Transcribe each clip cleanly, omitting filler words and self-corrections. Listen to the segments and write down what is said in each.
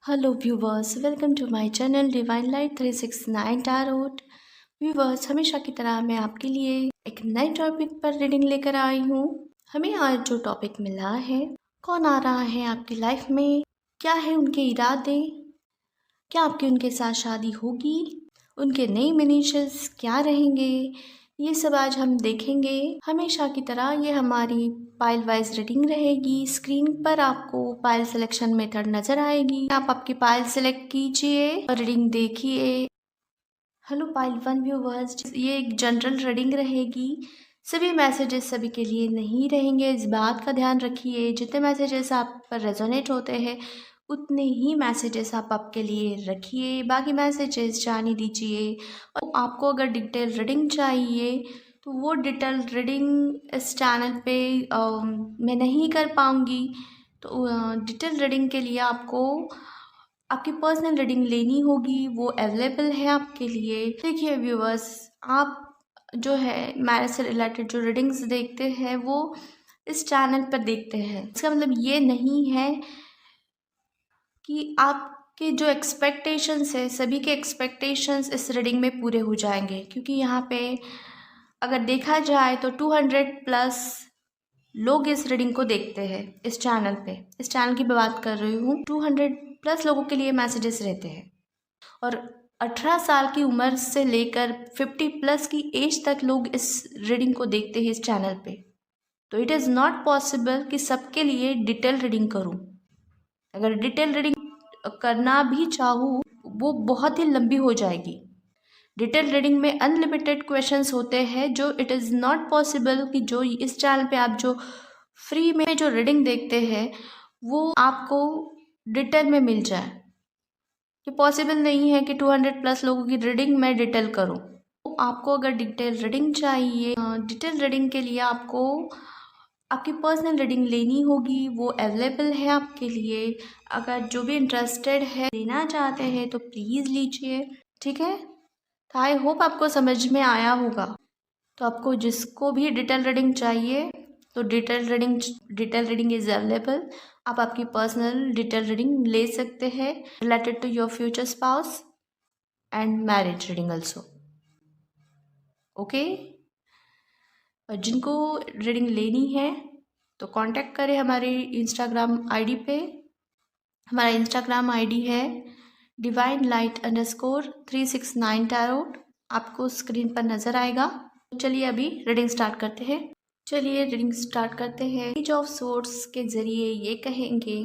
Hello viewers, welcome to my channel divine light 369 tarot. Viewers, हमेशा की तरह मैं आपके लिए एक नए टॉपिक पर रीडिंग लेकर आई हूँ। हमें आज जो टॉपिक मिला है, कौन आ रहा है आपकी लाइफ में, क्या है उनके इरादे, क्या आपकी उनके साथ शादी होगी, उनके नए मिनिशंस क्या रहेंगे, ये सब आज हम देखेंगे। हमेशा की तरह ये हमारी पाइल वाइज रीडिंग रहेगी। स्क्रीन पर आपको पाइल सिलेक्शन मेथड नजर आएगी, आप आपकी पाइल सिलेक्ट कीजिए और रीडिंग देखिए। हेलो पाइल वन व्यूवर्स, ये एक जनरल रीडिंग रहेगी। सभी मैसेजेस सभी के लिए नहीं रहेंगे, इस बात का ध्यान रखिए। जितने मैसेजेस आप पर रेजोनेट होते हैं उतने ही मैसेजेस आप आपके लिए रखिए, बाकी मैसेजेस जाने दीजिए। और आपको अगर डिटेल रीडिंग चाहिए तो वो डिटेल रीडिंग इस चैनल पे मैं नहीं कर पाऊँगी। तो डिटेल रीडिंग के लिए आपको आपकी पर्सनल रीडिंग लेनी होगी, वो अवेलेबल है आपके लिए। देखिए व्यूअर्स, आप जो है मैरिज से रिलेटेड जो रीडिंग्स देखते हैं वो इस चैनल पर देखते हैं। इसका मतलब ये नहीं है कि आपके जो एक्सपेक्टेशंस है, सभी के एक्सपेक्टेशंस इस रीडिंग में पूरे हो जाएंगे, क्योंकि यहाँ पे अगर देखा जाए तो 200 प्लस लोग इस रीडिंग को देखते हैं इस चैनल पे। इस चैनल की बात कर रही हूँ, 200 प्लस लोगों के लिए मैसेजेस रहते हैं और 18 साल की उम्र से लेकर 50 प्लस की एज तक लोग इस रीडिंग को देखते हैं इस चैनल पे। तो इट इज़ नॉट पॉसिबल कि सबके लिए डिटेल रीडिंग करूं। अगर डिटेल रीडिंग करना भी चाहूँ वो बहुत ही लंबी हो जाएगी। डिटेल रीडिंग में अनलिमिटेड क्वेश्चंस होते हैं, जो इट इज़ नॉट पॉसिबल कि जो इस चैनल पे आप जो फ्री में जो रीडिंग देखते हैं वो आपको डिटेल में मिल जाए। ये पॉसिबल नहीं है कि 200 प्लस लोगों की रीडिंग मैं डिटेल करूं। तो आपको अगर डिटेल रीडिंग चाहिए, डिटेल रीडिंग के लिए आपको आपकी पर्सनल रीडिंग लेनी होगी, वो अवेलेबल है आपके लिए। अगर जो भी इंटरेस्टेड है, लेना चाहते हैं तो प्लीज़ लीजिए, ठीक है। तो आई होप आपको समझ में आया होगा। तो आपको जिसको भी डिटेल रीडिंग चाहिए तो डिटेल रीडिंग इज़ अवेलेबल। आप आपकी पर्सनल डिटेल रीडिंग ले सकते हैं related to your future spouse and marriage reading also, okay. और जिनको रीडिंग लेनी है तो कांटेक्ट करें हमारे इंस्टाग्राम आईडी पे। हमारा इंस्टाग्राम आईडी है divine_light_369 टैरोट, आपको स्क्रीन पर नज़र आएगा। चलिए अभी रीडिंग स्टार्ट करते हैं। पेज ऑफ सोर्ड्स के ज़रिए ये कहेंगे,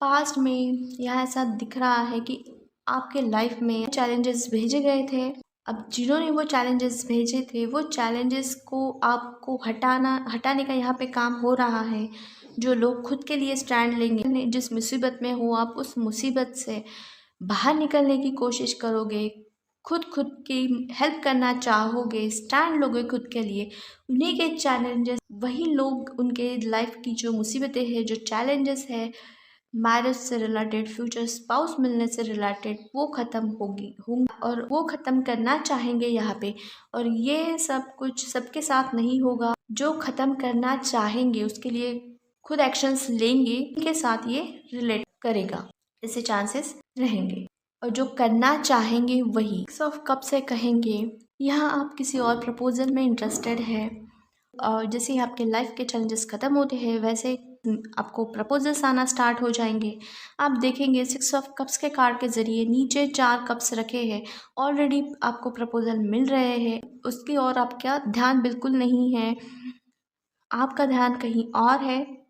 पास्ट में यहाँ ऐसा दिख रहा है कि आपके लाइफ में चैलेंजेस भेजे गए थे। अब जिन्होंने वो चैलेंजेस भेजे थे वो चैलेंजेस को आपको हटाने का यहाँ पे काम हो रहा है। जो लोग खुद के लिए स्टैंड लेंगे, जिस मुसीबत में हो आप उस मुसीबत से बाहर निकलने की कोशिश करोगे, खुद की हेल्प करना चाहोगे, स्टैंड लोगे खुद के लिए, उन्हीं के चैलेंजेस, वही लोग उनके लाइफ की जो मुसीबतें हैं, जो चैलेंजेस है मैरिज से रिलेटेड, फ्यूचर स्पाउस मिलने से रिलेटेड, वो ख़त्म होंगे और वो ख़त्म करना चाहेंगे यहाँ पे। और ये सब कुछ सबके साथ नहीं होगा। जो ख़त्म करना चाहेंगे उसके लिए खुद एक्शंस लेंगे, उनके साथ ये रिलेट करेगा, ऐसे चांसेस रहेंगे। और जो करना चाहेंगे वही ऑफ कब से कहेंगे, यहाँ आप किसी और प्रपोजल में इंटरेस्टेड है और जैसे ही आपके लाइफ के चैलेंजेस ख़त्म होते हैं वैसे आपको प्रपोजल्स आना स्टार्ट हो जाएंगे। आप देखेंगे 6 ऑफ कप्स के कार्ड के ज़रिए नीचे 4 कप्स रखे हैं, ऑलरेडी आपको प्रपोजल मिल रहे हैं, उसकी ओर आपका ध्यान बिल्कुल नहीं है, आपका ध्यान कहीं और है।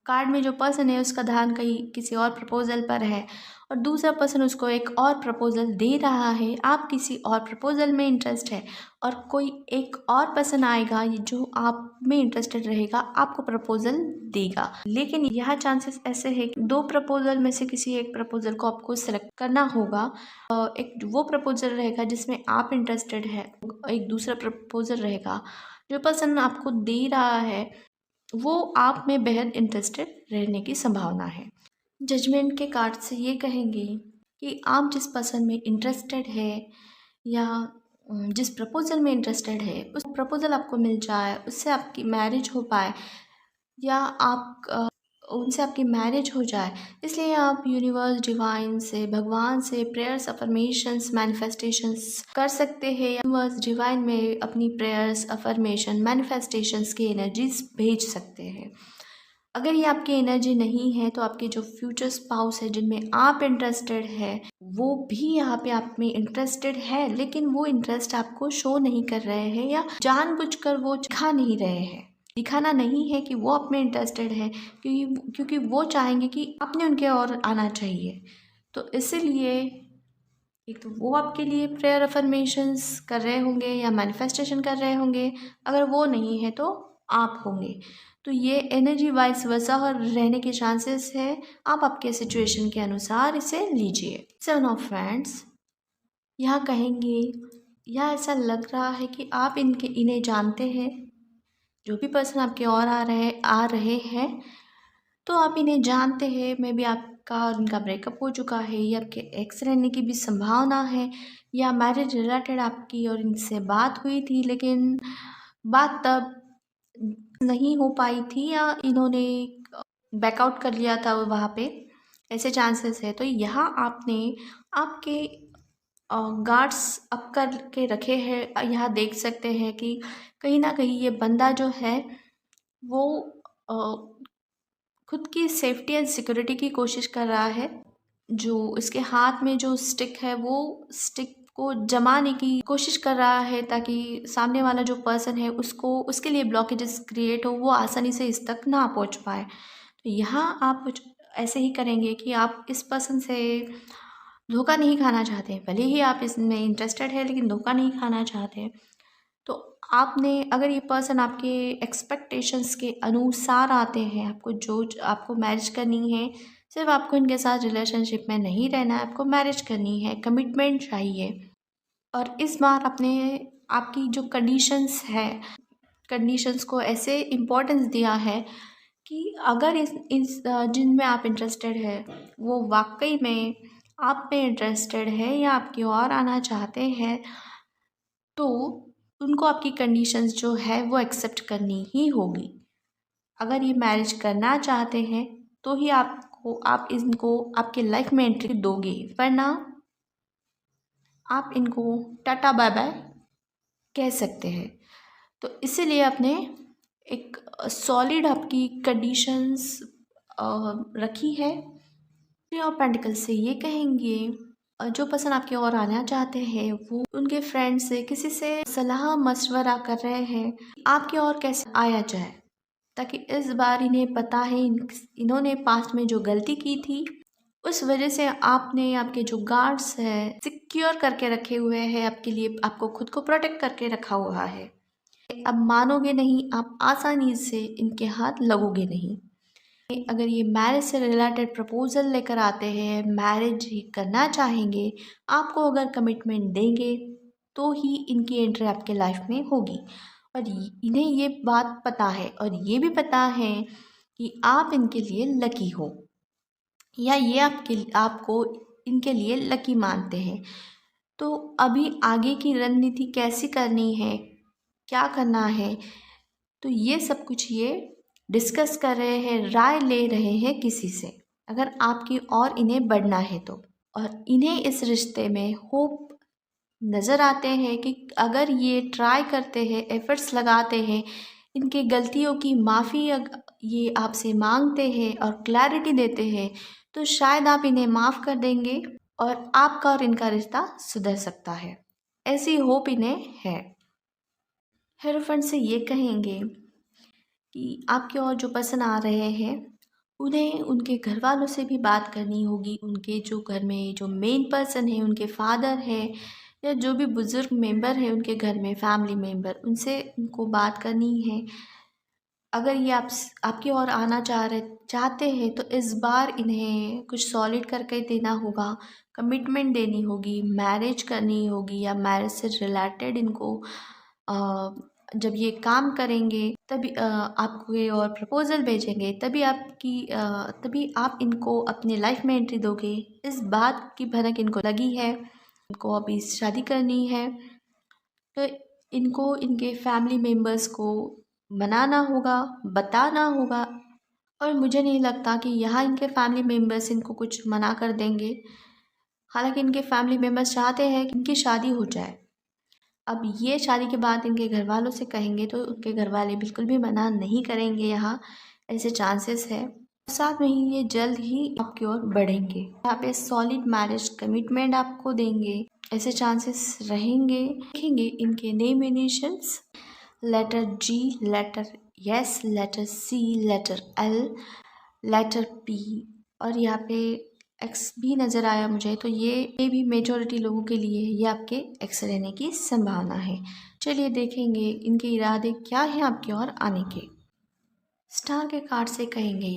कार्ड में जो पर्सन है उसका ध्यान कहीं किसी और प्रपोजल पर है और दूसरा पर्सन उसको एक और प्रपोजल दे रहा है। आप किसी और प्रपोजल में इंटरेस्ट है और कोई एक और पर्सन आएगा जो आप में इंटरेस्टेड रहेगा, आपको प्रपोजल देगा। लेकिन यहाँ चांसेस ऐसे है कि 2 प्रपोजल में से किसी एक प्रपोजल को आपको सेलेक्ट करना होगा। एक वो प्रपोजल रहेगा जिसमें आप इंटरेस्टेड है, एक दूसरा प्रपोजल रहेगा जो पर्सन आपको दे रहा है वो आप में बेहद इंटरेस्टेड रहने की संभावना है। जजमेंट के कार्ड से ये कहेंगे कि आप जिस पर्सन में इंटरेस्टेड है या जिस प्रपोजल में इंटरेस्टेड है उस प्रपोजल आपको मिल जाए, उससे आपकी मैरिज हो पाए या आप उनसे आपकी मैरिज हो जाए। इसलिए आप यूनिवर्स डिवाइन से, भगवान से प्रेयर्स, अफर्मेशंस, मैनिफेस्टेशंस कर सकते हैं। यूनिवर्स डिवाइन में अपनी प्रेयर्स, अफर्मेशन, मैनिफेस्टेशंस की एनर्जीज भेज सकते हैं। अगर ये आपकी एनर्जी नहीं है तो आपके जो फ्यूचर स्पाउस है जिनमें आप इंटरेस्टेड है, वो भी यहाँ पे आप में इंटरेस्टेड है, लेकिन वो इंटरेस्ट आपको शो नहीं कर रहे हैं या जानबूझकर वो दिखा नहीं रहे हैं। दिखाना नहीं है कि वो आप में इंटरेस्टेड है, क्योंकि वो चाहेंगे कि आपने उनके और आना चाहिए। तो इसीलिए एक तो वो आपके लिए प्रेयर अफर्मेशंस कर रहे होंगे या मैनिफेस्टेशन कर रहे होंगे, अगर वो नहीं है तो आप होंगे। तो ये एनर्जी वाइस वर्सा और रहने के चांसेस है। आप आपके सिचुएशन के अनुसार इसे लीजिए। सो नो फ्रेंड्स, यहाँ कहेंगे, या ऐसा लग रहा है कि आप इन्हें जानते हैं। जो भी पर्सन आपके और आ रहे हैं तो आप इन्हें जानते हैं। मे बी आपका और इनका ब्रेकअप हो चुका है, या आपके एक्स रहने की भी संभावना है, या मैरिज रिलेटेड आपकी और इनसे बात हुई थी लेकिन बात तब नहीं हो पाई थी, या इन्होंने बैकआउट कर लिया था वहाँ पे, ऐसे चांसेस है। तो यहाँ आपने आपके गार्ड्स अप करके रखे हैं। यहाँ देख सकते हैं कि कहीं ना कहीं ये बंदा जो है वो खुद की सेफ्टी एंड सिक्योरिटी की कोशिश कर रहा है। जो इसके हाथ में जो स्टिक है वो स्टिक को जमाने की कोशिश कर रहा है, ताकि सामने वाला जो पर्सन है उसको उसके लिए ब्लॉकेजेस क्रिएट हो, वो आसानी से इस तक ना पहुंच पाए। तो यहाँ आप कुछ ऐसे ही करेंगे कि आप इस पर्सन से धोखा नहीं खाना चाहते। भले ही आप इसमें इंटरेस्टेड है लेकिन धोखा नहीं खाना चाहते। तो आपने, अगर ये पर्सन आपके एक्सपेक्टेशंस के अनुसार आते हैं, आपको मैरिज करनी है, सिर्फ आपको इनके साथ रिलेशनशिप में नहीं रहना है, आपको मैरिज करनी है, कमिटमेंट चाहिए। और इस बार आपकी जो कंडीशंस को ऐसे इम्पोर्टेंस दिया है कि अगर इस जिनमें आप इंटरेस्टेड है वो वाकई में आप में इंटरेस्टेड है या आपकी और आना चाहते हैं, तो उनको आपकी कंडीशंस जो है वो एक्सेप्ट करनी ही होगी। अगर ये मैरिज करना चाहते हैं तो ही आप इनको आपके लाइफ में एंट्री दोगे, वरना आप इनको टाटा बाय बाय कह सकते हैं। तो इसीलिए आपने एक सॉलिड आपकी कंडीशंस रखी है। और पेंटिकल से ये कहेंगे, जो पर्सन आपके और आना चाहते हैं वो उनके फ्रेंड से, किसी से सलाह मशवरा कर रहे हैं आपके और कैसे आया जाए, ताकि इस बार इन्हें पता है इन्होंने पास्ट में जो गलती की थी उस वजह से आपने आपके जो गार्ड्स है सिक्योर करके रखे हुए हैं आपके लिए, आपको खुद को प्रोटेक्ट करके रखा हुआ है। अब मानोगे नहीं, आप आसानी से इनके हाथ लगोगे नहीं। अगर ये मैरिज से रिलेटेड प्रपोजल लेकर आते हैं, मैरिज ही करना चाहेंगे, आपको अगर कमिटमेंट देंगे तो ही इनकी एंट्री आपके लाइफ में होगी। और इन्हें ये बात पता है, और ये भी पता है कि आप इनके लिए लकी हो, या ये आपको इनके लिए लकी मानते हैं। तो अभी आगे की रणनीति कैसी करनी है, क्या करना है, तो ये सब कुछ ये डिस्कस कर रहे हैं, राय ले रहे हैं किसी से, अगर आपकी और इन्हें बढ़ना है तो। और इन्हें इस रिश्ते में होप नज़र आते हैं कि अगर ये ट्राई करते हैं, एफर्ट्स लगाते हैं, इनके गलतियों की माफ़ी ये आपसे मांगते हैं और क्लैरिटी देते हैं, तो शायद आप इन्हें माफ़ कर देंगे और आपका और इनका रिश्ता सुधर सकता है। ऐसी होप इन्हें है। हेरोफेंट से ये कहेंगे कि आपके और जो पर्सन आ रहे हैं उन्हें उनके घर वालों से भी बात करनी होगी। उनके जो घर में जो मेन पर्सन है, उनके फादर है, या जो भी बुज़ुर्ग मेंबर है उनके घर में, फैमिली मेंबर, उनसे उनको बात करनी है। अगर ये आपकी ओर आना चाहते हैं तो इस बार इन्हें कुछ सॉलिड करके देना होगा, कमिटमेंट देनी होगी, मैरिज करनी होगी, या मैरिज से रिलेटेड इनको जब ये काम करेंगे तभी आपको ये और प्रपोज़ल भेजेंगे, तभी आप इनको अपने लाइफ में एंट्री दोगे। इस बात की भनक इनको लगी है, इनको अभी शादी करनी है, तो इनको इनके फैमिली मेम्बर्स को मनाना होगा, बताना होगा, और मुझे नहीं लगता कि यहाँ इनके फैमिली मेम्बर्स इनको कुछ मना कर देंगे। हालांकि इनके फैमिली मेम्बर्स चाहते हैं कि इनकी शादी हो जाए। अब ये शादी के बाद इनके घर वालों से कहेंगे तो उनके घर वाले बिल्कुल भी मना नहीं करेंगे, यहाँ ऐसे चांसेस है। साथ में ही ये जल्द ही आपकी ओर बढ़ेंगे, यहाँ पे सॉलिड मैरिज कमिटमेंट आपको देंगे, ऐसे चांसेस रहेंगे। देखेंगे इनके नेम इनिशियल्स, लेटर जी, लेटर एस, लेटर सी, लेटर एल, लेटर पी और यहाँ पे एक्स भी नज़र आया मुझे, तो ये भी मेजॉरिटी लोगों के लिए ये आपके एक्स रहने की संभावना है। चलिए देखेंगे इनके इरादे क्या हैं आपकी ओर आने के। स्टार के कार्ड से कहेंगे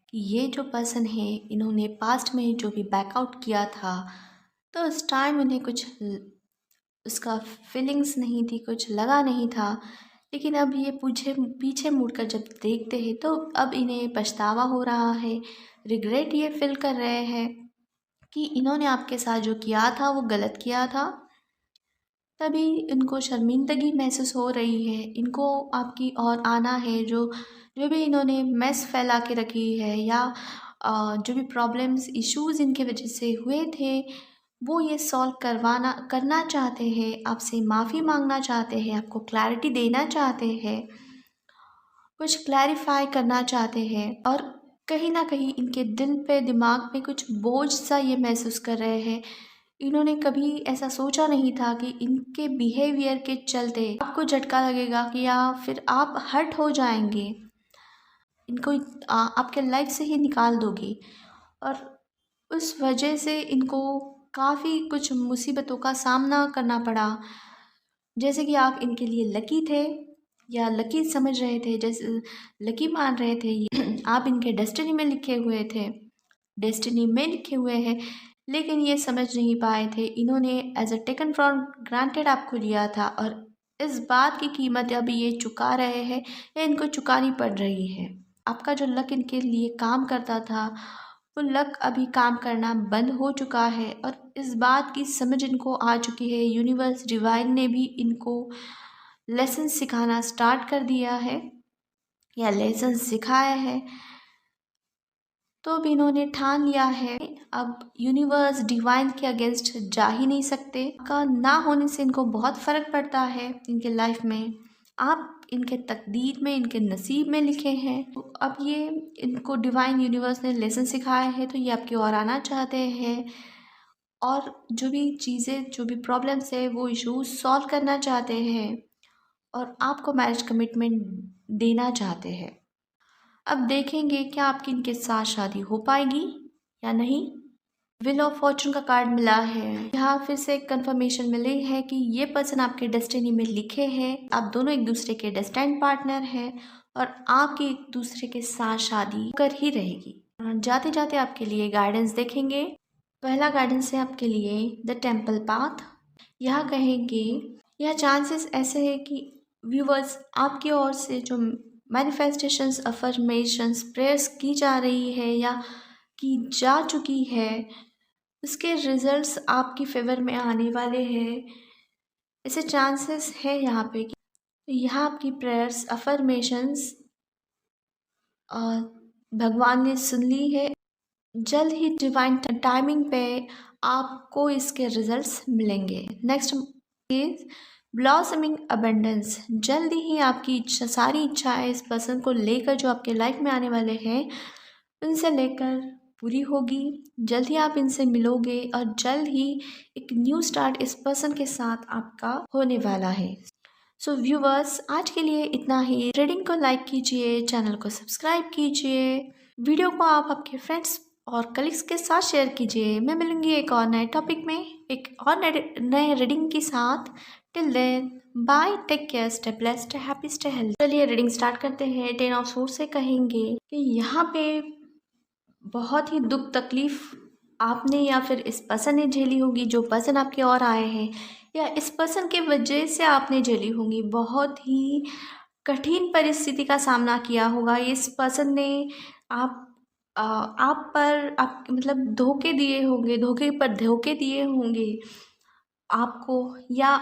कि ये जो पर्सन है इन्होंने पास्ट में जो भी बैकआउट किया था, तो उस टाइम उन्हें कुछ उसका फीलिंग्स नहीं थी, कुछ लगा नहीं था। लेकिन अब ये पीछे मुड़कर जब देखते हैं तो अब इन्हें पछतावा हो रहा है, रिग्रेट ये फील कर रहे हैं कि इन्होंने आपके साथ जो किया था वो गलत किया था। तभी इनको शर्मिंदगी महसूस हो रही है, इनको आपकी ओर आना है। जो जो भी इन्होंने मेस फैला के रखी है या जो भी प्रॉब्लम्स इश्यूज़ इनके वजह से हुए थे वो ये सॉल्व करना चाहते हैं, आपसे माफ़ी मांगना चाहते हैं, आपको क्लैरिटी देना चाहते हैं, कुछ क्लैरिफाई करना चाहते हैं। और कहीं ना कहीं इनके दिल पे दिमाग पे कुछ बोझ सा ये महसूस कर रहे हैं। इन्होंने कभी ऐसा सोचा नहीं था कि इनके बिहेवियर के चलते आपको झटका लगेगा कि या फिर आप हर्ट हो जाएंगे, इनको आपके लाइफ से ही निकाल दोगे। और उस वजह से इनको काफ़ी कुछ मुसीबतों का सामना करना पड़ा। जैसे कि आप इनके लिए लकी थे या लकी समझ रहे थे, जैसे लकी मान रहे थे। आप इनके डेस्टिनी में लिखे हुए थे, डेस्टिनी में लिखे हुए हैं, लेकिन ये समझ नहीं पाए थे। इन्होंने as a taken for granted आपको लिया था और इस बात की कीमत अभी ये चुका रहे हैं या इनको चुकानी पड़ रही है। आपका जो लक इनके लिए काम करता था वो लक अभी काम करना बंद हो चुका है और इस बात की समझ इनको आ चुकी है। यूनिवर्स डिवाइन ने भी इनको लेसन सिखाना स्टार्ट कर दिया है या लेसन सिखाया है। तो अब इन्होंने ठान लिया है, अब यूनिवर्स डिवाइन के अगेंस्ट जा ही नहीं सकते। का ना होने से इनको बहुत फ़र्क पड़ता है इनके लाइफ में। आप इनके तकदीर में, इनके नसीब में लिखे हैं। तो अब ये इनको डिवाइन यूनिवर्स ने लेसन सिखाया है तो ये आपकी ओर आना चाहते हैं और जो भी चीज़ें, जो भी प्रॉब्लम्स है वो इश्यूज सॉल्व करना चाहते हैं और आपको मैरिज कमिटमेंट देना चाहते हैं। अब देखेंगे क्या आपकी इनके साथ शादी हो पाएगी या नहीं। व्हील ऑफ फॉर्चून का कार्ड मिला है। यहाँ फिर से कंफर्मेशन मिली है कि ये पर्सन आपके डेस्टिनी में लिखे हैं, आप दोनों एक दूसरे के डेस्टिन्ड पार्टनर हैं और आपकी एक दूसरे के साथ शादी कर ही रहेगी। जाते जाते आपके लिए गाइडेंस देखेंगे। पहला गाइडेंस है आपके लिए द टेम्पल पाथ। यहाँ कहेंगे यह चांसेस ऐसे है कि व्यूवर्स आपकी ओर से जो मैनिफेस्टेशंस, अफर्मेशंस, प्रेयर्स की जा रही है या की जा चुकी है उसके रिजल्ट्स आपकी फेवर में आने वाले हैं। ऐसे चांसेस है यहाँ पे कि यहाँ आपकी प्रेयर्स, अफर्मेशंस भगवान ने सुन ली है। जल्द ही डिवाइन टाइमिंग पे आपको इसके रिजल्ट्स मिलेंगे। Next is blossoming abundance. जल्दी ही आपकी इच्छा, सारी इच्छाएं इस पर्सन को लेकर जो आपके लाइफ में आने वाले हैं उनसे लेकर पूरी होगी। जल्द ही आप इनसे मिलोगे और जल्द ही एक न्यू स्टार्ट इस पर्सन के साथ आपका होने वाला है। सो व्यूवर्स, आज के लिए इतना ही। रीडिंग को लाइक कीजिए, चैनल को सब्सक्राइब कीजिए, वीडियो को आप आपके फ्रेंड्स और कलीग्स के साथ शेयर कीजिए। मैं मिलूंगी एक और नए टॉपिक में, एक और नए रीडिंग के साथ। Till then bye, take care, stay blessed, happy, stay healthy. चलिए रीडिंग स्टार्ट करते हैं। 10 ऑफ सोर्ड्स से कहेंगे कि यहाँ पे बहुत ही दुख तकलीफ आपने या फिर इस पर्सन ने झेली होगी। जो पर्सन आपके और आए हैं या इस पर्सन के वजह से आपने झेली होंगी, बहुत ही कठिन परिस्थिति का सामना किया होगा। इस पर्सन ने आप पर मतलब धोखे दिए होंगे, धोखे पर धोखे दिए होंगे आपको या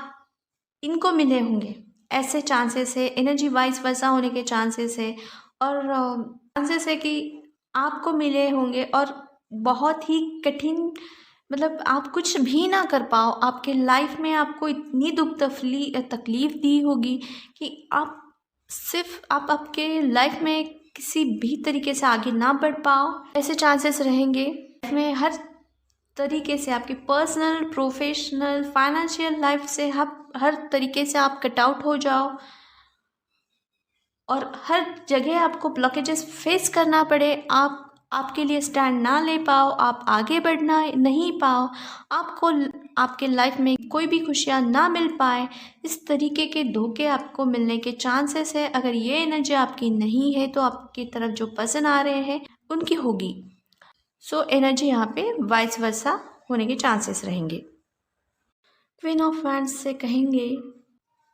इनको मिले होंगे। ऐसे चांसेस है, एनर्जी वाइज वैसा होने के चांसेस है। और चांसेस है कि आपको मिले होंगे और बहुत ही कठिन, मतलब आप कुछ भी ना कर पाओ। आपके लाइफ में आपको इतनी दुख तकलीफ दी होगी कि आप सिर्फ आप आपके लाइफ में किसी भी तरीके से आगे ना बढ़ पाओ। ऐसे चांसेस रहेंगे लाइफ में हर तरीके से, आपकी पर्सनल, प्रोफेशनल, फाइनेंशियल लाइफ से हर तरीके से आप कट आउट हो जाओ और हर जगह आपको ब्लॉकेजेस फेस करना पड़े। आप आपके लिए स्टैंड ना ले पाओ, आप आगे बढ़ना नहीं पाओ, आपको आपके लाइफ में कोई भी खुशियाँ ना मिल पाए, इस तरीके के धोखे आपको मिलने के चांसेस है। अगर ये एनर्जी आपकी नहीं है तो आपकी तरफ जो पर्सन आ रहे हैं उनकी होगी। सो एनर्जी यहाँ पे वाइस वर्सा होने के चांसेस रहेंगे। क्वीन ऑफ वैंड्स से कहेंगे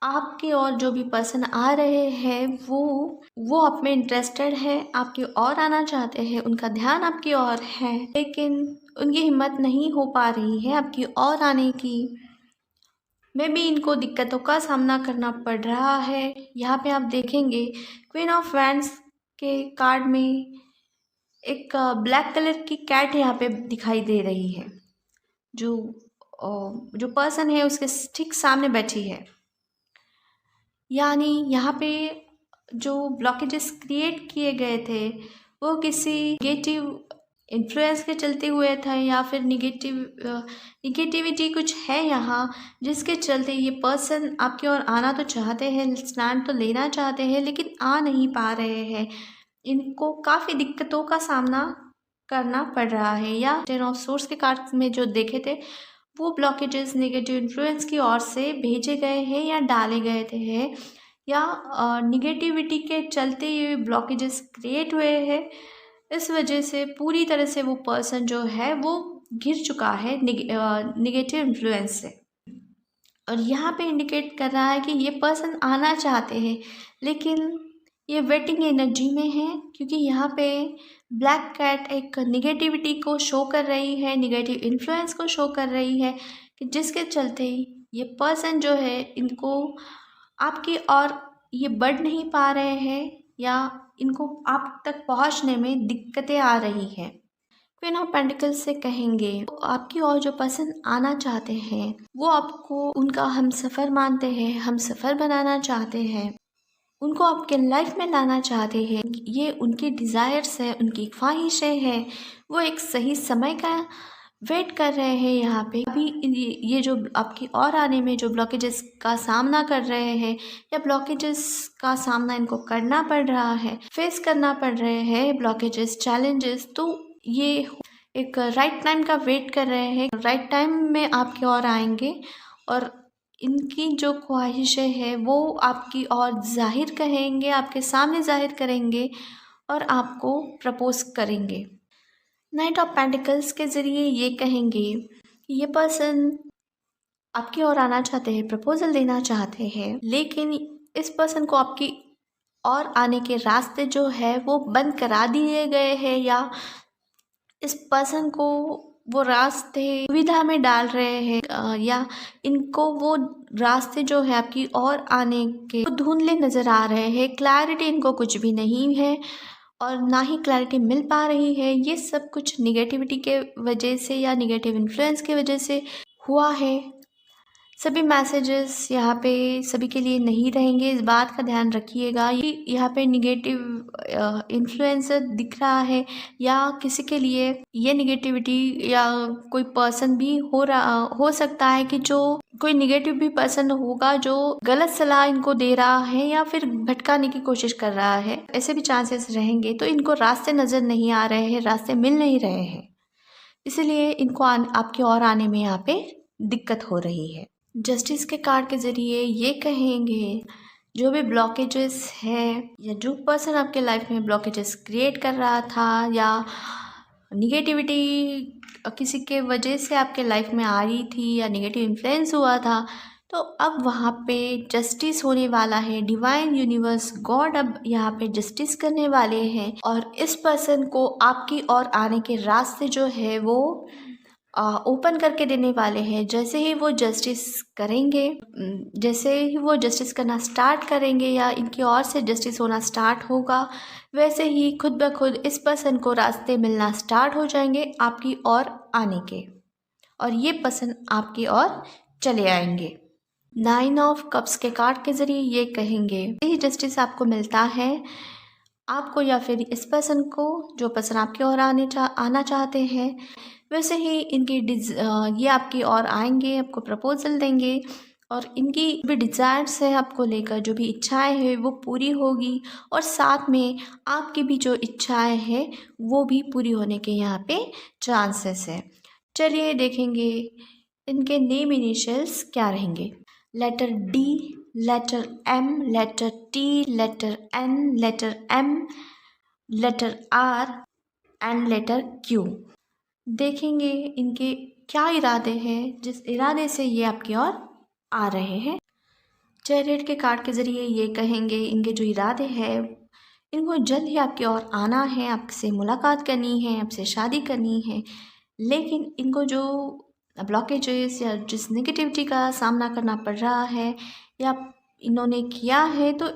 आपके और जो भी पर्सन आ रहे हैं वो आप में इंटरेस्टेड है, आपकी ओर आना चाहते हैं, उनका ध्यान आपकी ओर है, लेकिन उनकी हिम्मत नहीं हो पा रही है आपकी ओर आने की। में भी इनको दिक्कतों का सामना करना पड़ रहा है। यहाँ पे आप देखेंगे क्वीन ऑफ वैंड्स के कार्ड में एक ब्लैक कलर की कैट यहाँ पे दिखाई दे रही है, जो पर्सन है उसके ठीक सामने बैठी है। यानी यहाँ पे जो ब्लॉकेजेस क्रिएट किए गए थे वो किसी नेगेटिव इन्फ्लुएंस के चलते हुए थे, या फिर निगेटिविटी कुछ है यहाँ जिसके चलते ये पर्सन आपकी ओर आना तो चाहते हैं, स्टैंड तो लेना चाहते हैं, लेकिन आ नहीं पा रहे हैं। इनको काफ़ी दिक्कतों का सामना करना पड़ रहा है। या 10 ऑफ सोर्स के कार्ड में जो देखे थे वो ब्लॉकेजेस नेगेटिव इन्फ्लुएंस की ओर से भेजे गए हैं या डाले गए थे, या निगेटिविटी के चलते ये ब्लॉकेजेस क्रिएट हुए हैं। इस वजह से पूरी तरह से वो पर्सन जो है वो घिर चुका है निगेटिव इन्फ्लुएंस से। और यहाँ पे इंडिकेट कर रहा है कि ये पर्सन आना चाहते हैं, लेकिन ये वेटिंग एनर्जी में है, क्योंकि यहाँ पे ब्लैक कैट एक निगेटिविटी को शो कर रही है, निगेटिव इन्फ्लुएंस को शो कर रही है, कि जिसके चलते ये पर्सन जो है इनको आपकी ओर ये बढ़ नहीं पा रहे हैं, या इनको आप तक पहुंचने में दिक्कतें आ रही हैं। क्वीन ऑफ पेंटिकल्स से कहेंगे तो आपकी ओर जो पर्सन आना चाहते हैं वो आपको उनका हमसफ़र मानते हैं, हमसफ़र बनाना चाहते हैं, उनको आपके लाइफ में लाना चाहते हैं। ये उनकी डिज़ायर्स है, उनकी ख्वाहिशें हैं। वो एक सही समय का वेट कर रहे हैं। यहाँ पे अभी ये जो आपकी और आने में जो ब्लॉकेजेस का सामना कर रहे हैं, या ब्लॉकेजेस का सामना इनको करना पड़ रहा है, फेस करना पड़ रहे हैं ब्लॉकेजेस, चैलेंजेस, तो ये एक राइट टाइम का वेट कर रहे हैं। राइट टाइम में आपके और आएंगे और इनकी जो ख्वाहिशें हैं वो आपकी और जाहिर करेंगे, आपके सामने जाहिर करेंगे और आपको प्रपोज करेंगे। नाइट ऑफ पेंटिकल्स के ज़रिए ये कहेंगे कि ये पर्सन आपकी ओर आना चाहते हैं, प्रपोजल देना चाहते हैं, लेकिन इस पर्सन को आपकी और आने के रास्ते जो है वो बंद करा दिए गए हैं, या इस पर्सन को वो रास्ते दुविधा में डाल रहे हैं, या इनको वो रास्ते जो है आपकी और आने के वो धुंधले नज़र आ रहे हैं। क्लैरिटी इनको कुछ भी नहीं है और ना ही क्लैरिटी मिल पा रही है। ये सब कुछ निगेटिविटी के वजह से या निगेटिव इन्फ्लुएंस की वजह से हुआ है। सभी मैसेजेस यहाँ पे सभी के लिए नहीं रहेंगे, इस बात का ध्यान रखिएगा। ये यहाँ पे निगेटिव इन्फ्लुएंसर दिख रहा है, या किसी के लिए ये निगेटिविटी या कोई पर्सन भी हो सकता है कि जो कोई निगेटिव भी पर्सन होगा जो गलत सलाह इनको दे रहा है या फिर भटकाने की कोशिश कर रहा है। ऐसे भी चांसेस रहेंगे। तो इनको रास्ते नज़र नहीं आ रहे हैं, रास्ते मिल नहीं रहे हैं, इसलिए इनको आपकी ओर आने में यहाँ पे दिक्कत हो रही है। जस्टिस के कार्ड के ज़रिए ये कहेंगे जो भी ब्लॉकेजेस है, या जो पर्सन आपके लाइफ में ब्लॉकेजेस क्रिएट कर रहा था, या निगेटिविटी किसी के वजह से आपके लाइफ में आ रही थी, या निगेटिव इन्फ्लुएंस हुआ था, तो अब वहाँ पे जस्टिस होने वाला है। डिवाइन यूनिवर्स गॉड अब यहाँ पे जस्टिस करने वाले हैं और इस पर्सन को आपकी ओर आने के रास्ते जो है वो ओपन करके देने वाले हैं। जैसे ही वो जस्टिस करेंगे, जैसे ही वो जस्टिस करना स्टार्ट करेंगे या इनकी ओर से जस्टिस होना स्टार्ट होगा, वैसे ही खुद ब खुद इस पर्सन को रास्ते मिलना स्टार्ट हो जाएंगे आपकी ओर आने के, और ये पर्सन आपकी ओर चले आएंगे। 9 ऑफ कप्स के कार्ड के ज़रिए ये कहेंगे, यही जस्टिस आपको मिलता है, आपको या फिर इस पर्सन को, जो पर्सन आपकी ओर आना चाहते हैं, वैसे ही ये आपकी ओर आएंगे, आपको प्रपोजल देंगे, और इनकी भी डिज़ायर्स है आपको लेकर, जो भी इच्छाएं हैं वो पूरी होगी, और साथ में आपकी भी जो इच्छाएं हैं वो भी पूरी होने के यहाँ पे चांसेस है। चलिए देखेंगे इनके नेम इनिशियल्स क्या रहेंगे। Letter D, letter M, letter T, letter N, letter M, letter R and letter Q. देखेंगे इनके क्या इरादे हैं, जिस इरादे से ये आपकी ओर आ रहे हैं। चैरियट के कार्ड के ज़रिए ये कहेंगे इनके जो इरादे हैं, इनको जल्द ही आपकी ओर आना है, आपसे मुलाकात करनी है, आपसे शादी करनी है, लेकिन इनको जो ब्लॉकेजेस या जिस नेगेटिविटी का सामना करना पड़ रहा है या इन्होंने किया है, तो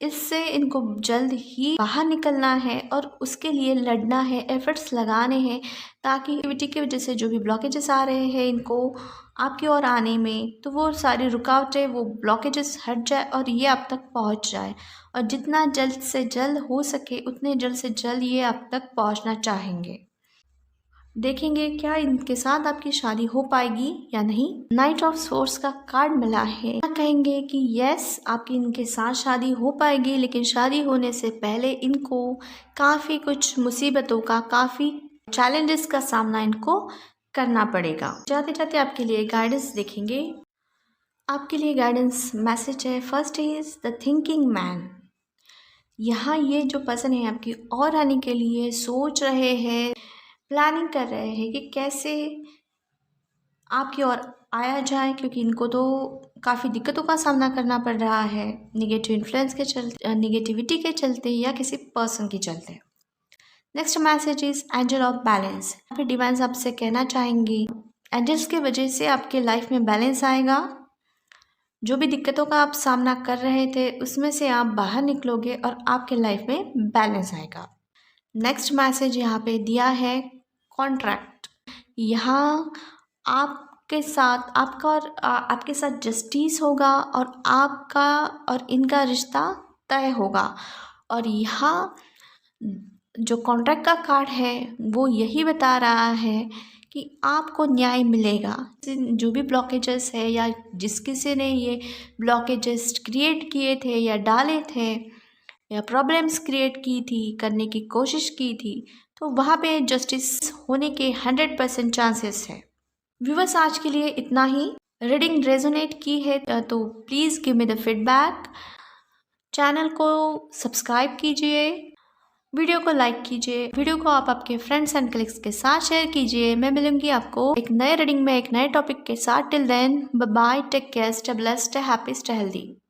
इससे इनको जल्द ही बाहर निकलना है और उसके लिए लड़ना है, एफर्ट्स लगाने हैं, ताकि एक्टिविटी की वजह से जो भी ब्लॉकेजेस आ रहे हैं इनको आपकी ओर आने में, तो वो सारी रुकावटें, वो ब्लॉकेजेस हट जाए और ये आप तक पहुंच जाए, और जितना जल्द से जल्द हो सके उतने जल्द से जल्द ये आप तक पहुंचना चाहेंगे। देखेंगे क्या इनके साथ आपकी शादी हो पाएगी या नहीं। नाइट ऑफ सोर्स का कार्ड मिला है, कहेंगे कि यस, आपकी इनके साथ शादी हो पाएगी, लेकिन शादी होने से पहले इनको काफ़ी कुछ मुसीबतों का, काफ़ी चैलेंजेस का सामना इनको करना पड़ेगा। जाते जाते आपके लिए गाइडेंस देखेंगे। आपके लिए गाइडेंस मैसेज है, first is the thinking man. यहाँ ये जो पर्सन है आपकी और आने के लिए सोच रहे हैं, प्लानिंग कर रहे हैं कि कैसे आपकी ओर आया जाए, क्योंकि इनको तो काफ़ी दिक्कतों का सामना करना पड़ रहा है, निगेटिव इन्फ्लुएंस के चलते, निगेटिविटी के चलते या किसी पर्सन के चलते। Next message is angel of balance. फिर डिवाइन्स आपसे कहना चाहेंगी, एंजल्स की वजह से आपके लाइफ में बैलेंस आएगा, जो भी दिक्कतों का आप सामना कर रहे थे उसमें से आप बाहर निकलोगे और आपके लाइफ में बैलेंस आएगा। नेक्स्ट मैसेज यहाँ पे दिया है कॉन्ट्रैक्ट। यहाँ आपके साथ आपका और आपके साथ जस्टिस होगा और आपका और इनका रिश्ता तय होगा, और यहाँ जो कॉन्ट्रैक्ट का कार्ड है वो यही बता रहा है कि आपको न्याय मिलेगा। जो भी ब्लॉकेजेस है या जिस किसी ने ये ब्लॉकेजेस क्रिएट किए थे या डाले थे या प्रॉब्लम्स क्रिएट की थी, करने की कोशिश की थी, तो वहाँ पे जस्टिस होने के 100% चांसेस है। व्यूअर्स, आज के लिए इतना ही। रीडिंग रेजोनेट की है तो please give me the feedback. Channel को सब्सक्राइब कीजिए, वीडियो को लाइक कीजिए, वीडियो को आप आपके फ्रेंड्स एंड कलीग्स के साथ शेयर कीजिए। मैं मिलूंगी आपको एक नए रीडिंग में एक नए टॉपिक के साथ। Till then, bye bye, take care, stay blessed, stay happy, stay healthy.